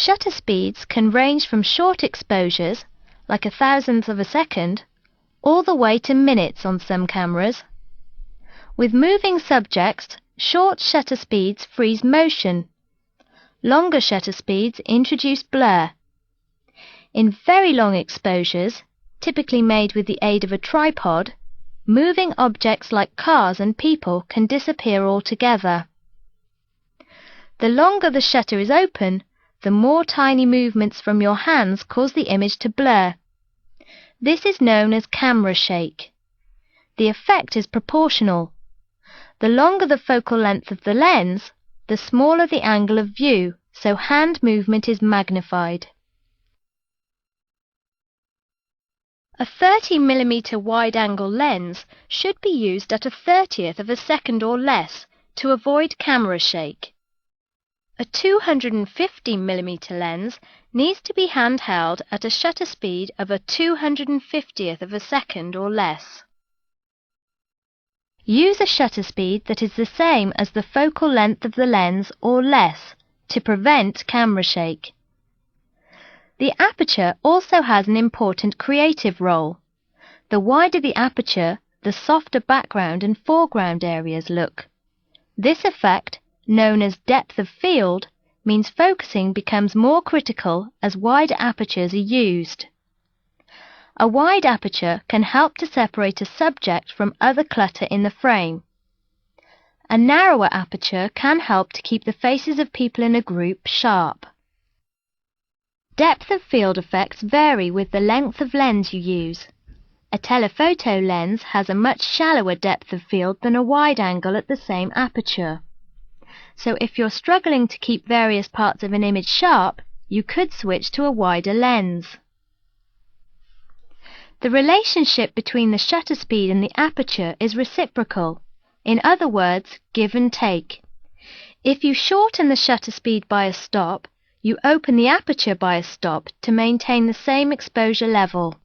shutter speeds can range from short exposures, like a thousandth of a second, all the way to minutes on some cameras. With moving subjects, short shutter speeds freeze motion. Longer shutter speeds introduce blur. In very long exposures, typically made with the aid of a tripod, moving objects like cars and people can disappear altogether. The longer the shutter is open, the more tiny movements from your hands cause the image to blur. This is known as camera shake. The effect is proportional. The longer the focal length of the lens, the smaller the angle of view, so hand movement is magnified. A 30mm wide-angle lens should be used at a 1/30th of a second or less to avoid camera shake. A 250mm lens needs to be handheld at a shutter speed of a 250th of a second or less. Use a shutter speed that is the same as the focal length of the lens or less to prevent camera shake. The aperture also has an important creative role. The wider the aperture, the softer background and foreground areas look. This effect, known as depth of field, means focusing becomes more critical as wide apertures are used. A wide aperture can help to separate a subject from other clutter in the frame. A narrower aperture can help to keep the faces of people in a group sharp. Depth of field effects vary with the length of lens you use. A telephoto lens has a much shallower depth of field than a wide angle at the same aperture. So if you're struggling to keep various parts of an image sharp, you could switch to a wider lens. The relationship between the shutter speed and the aperture is reciprocal. In other words, give and take. If you shorten the shutter speed by a stop, you open the aperture by a stop to maintain the same exposure level.